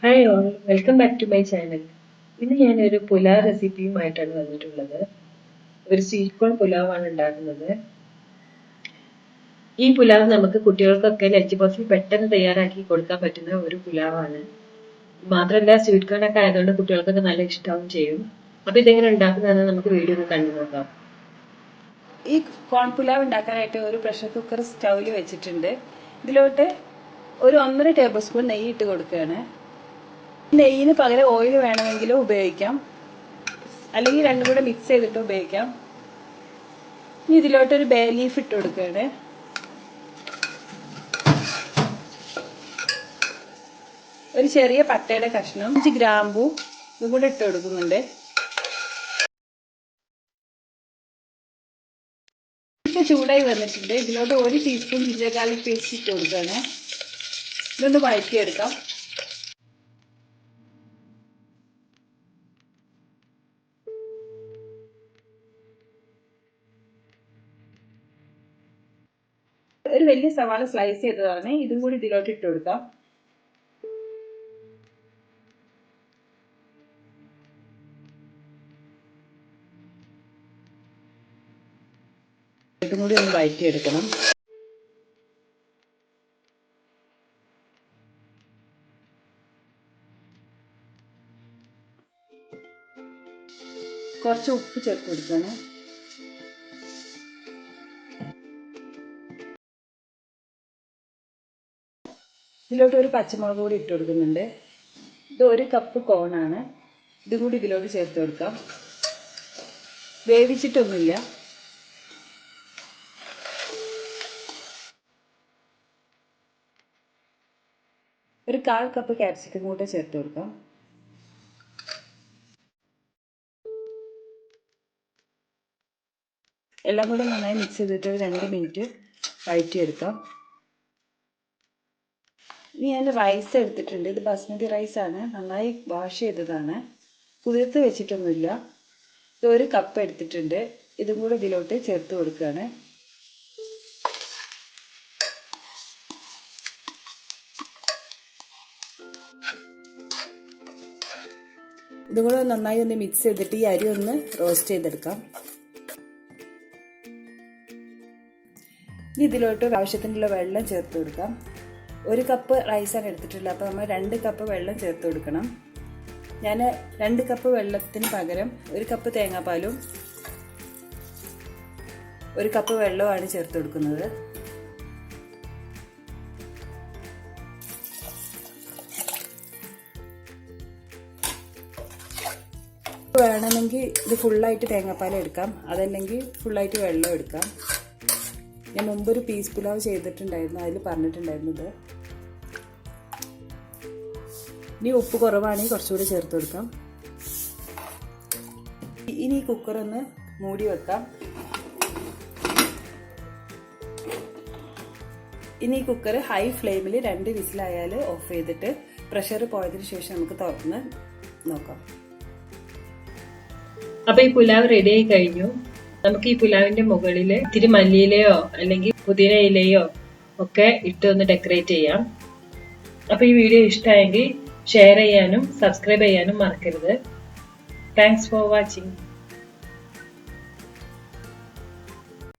Hi all, welcome back to my channel. ഇന്ന് ഞാനൊരു പുലാവ് റെസിപ്പിയുമായിട്ടാണ് വന്നിട്ടുള്ളത്. ഒരു സ്വീറ്റ് കോൺ പുലാവാണ് ഉണ്ടാക്കുന്നത്. ഈ പുലാവ് നമുക്ക് കുട്ടികൾക്കൊക്കെ ലഞ്ച് ബോക്സിൽ പെട്ടെന്ന് തയ്യാറാക്കി കൊടുക്കാൻ പറ്റുന്ന ഒരു പുലാവാണ്. മാത്രമല്ല സ്വീറ്റ് കോൺ ഒക്കെ ആയതുകൊണ്ട് കുട്ടികൾക്കൊക്കെ നല്ല ഇഷ്ടമാവും ചെയ്യും. അപ്പോൾ ഇതെങ്ങനെ ഉണ്ടാക്കുന്നതെന്ന് നമുക്ക് വീഡിയോ ഒന്ന് കണ്ടു നോക്കാം. ഈ കോൺ പുലാവ് ഉണ്ടാക്കാനായിട്ട് ഒരു പ്രഷർ കുക്കർ സ്റ്റൗവിൽ വെച്ചിട്ടുണ്ട്. ഇതിലോട്ട് ഒരു 1.5 ടേബിൾ സ്പൂൺ നെയ്യ് ഇട്ട് കൊടുക്കുകയാണ്. നെയ്യിന് പകരം ഓയിൽ വേണമെങ്കിലും ഉപയോഗിക്കാം, അല്ലെങ്കിൽ രണ്ടും കൂടെ മിക്സ് ചെയ്തിട്ട് ഉപയോഗിക്കാം. ഇനി ഇതിലോട്ടൊരു ബേ ലീഫ് ഇട്ട് കൊടുക്കുകയാണ്. ഒരു ചെറിയ പട്ടയുടെ കഷ്ണം, 5 ഗ്രാമ്പൂ ഇതും കൂടെ ഇട്ട് കൊടുക്കുന്നുണ്ട്. ഇപ്പം ചൂടായി വന്നിട്ടുണ്ട്. ഇതിലോട്ട് 1 ടീസ്പൂൺ ജിഞ്ചർ ഗാർലിക് പേസ്റ്റ് ഇട്ട് കൊടുക്കുകയാണ്. ഇതൊന്ന് വഴറ്റിയെടുക്കാം. ഒരു വലിയ സവാള സ്ലൈസ് ചെയ്തതാണ്, ഇതും കൂടി ഇതിലോട്ട് ഇട്ട് കൊടുക്കാം. ഇതും കൂടി ഒന്ന് വഴറ്റിയെടുക്കണം. കുറച്ച് ഉപ്പ് ചേർത്ത് കൊടുക്കണം. ഇതിലോട്ട് ഒരു പച്ചമുളക് കൂടി ഇട്ട് കൊടുക്കുന്നുണ്ട്. ഇത് 1 കപ്പ് കോണാണ്, ഇതും കൂടി ഇതിലോട്ട് ചേർത്ത് കൊടുക്കാം. വേവിച്ചിട്ടൊന്നുമില്ല. ഒരു 1/4 കപ്പ് ക്യാപ്സിക്കം കൂടെ ചേർത്ത് കൊടുക്കാം. എല്ലാം കൂടെ നന്നായി മിക്സ് ചെയ്തിട്ട് 2 മിനിറ്റ് വഴറ്റിയെടുക്കാം. ഇനി ഞാൻ റൈസ് എടുത്തിട്ടുണ്ട്. ഇത് ബസ്മതി റൈസാണ്, നന്നായി വാഷ് ചെയ്തതാണ്, കുതിർത്ത് വെച്ചിട്ടൊന്നുമില്ല. ഇത് 1 കപ്പ് എടുത്തിട്ടുണ്ട്, ഇതും കൂടെ ഇതിലോട്ട് ചേർത്ത് കൊടുക്കുകയാണ്. ഇതും കൂടെ നന്നായി ഒന്ന് മിക്സ് ചെയ്തിട്ട് ഈ അരി ഒന്ന് റോസ്റ്റ് ചെയ്തെടുക്കാം. ഇനി ഇതിലോട്ട് ആവശ്യത്തിനുള്ള വെള്ളം ചേർത്ത് കൊടുക്കാം. 1 കപ്പ് റൈസാണ് എടുത്തിട്ടുള്ളത്, അപ്പോൾ നമ്മൾ 2 കപ്പ് വെള്ളം ചേർത്ത് കൊടുക്കണം. ഞാൻ 2 കപ്പ് വെള്ളത്തിന് പകരം 1 കപ്പ് തേങ്ങാപ്പാലും 1 കപ്പ് വെള്ളവുമാണ് ചേർത്ത് കൊടുക്കുന്നത്. വേണമെങ്കിൽ ഇത് ഫുള്ളായിട്ട് തേങ്ങാപ്പാൽ എടുക്കാം, അതല്ലെങ്കിൽ ഫുള്ളായിട്ട് വെള്ളം എടുക്കാം. ഞാൻ മുമ്പൊരു പീസ് പുലാവ് ചെയ്തിട്ടുണ്ടായിരുന്നു, അതിൽ പറഞ്ഞിട്ടുണ്ടായിരുന്നത്. ഇനി ഉപ്പ് കുറവാണെങ്കിൽ കുറച്ചുകൂടി ചേർത്ത് കൊടുക്കാം. ഇനി കുക്കറൊന്ന് മൂടി വെക്കാം. ഇനി ഈ കുക്കർ ഹൈ ഫ്ലെയിമിൽ 2 വിസിലായാൽ ഓഫ് ചെയ്തിട്ട് പ്രഷർ പോയതിനു ശേഷം നമുക്ക് തുറന്ന് നോക്കാം. അപ്പൊ ഈ പുലാവ് റെഡി ആയി കഴിഞ്ഞു. നമുക്ക് ഈ പുലാവിന്റെ മുകളിൽ ഇത്തിരി മല്ലിയിലയോ അല്ലെങ്കിൽ പുതിന ഇലയോ ഒക്കെ ഇട്ട് ഒന്ന് ഡെക്കറേറ്റ് ചെയ്യാം. അപ്പൊ ഈ വീഡിയോ ഇഷ്ടമായെങ്കിൽ ഷെയർ ചെയ്യാനും സബ്സ്ക്രൈബ് ചെയ്യാനും മറക്കരുത്. Thanks for watching.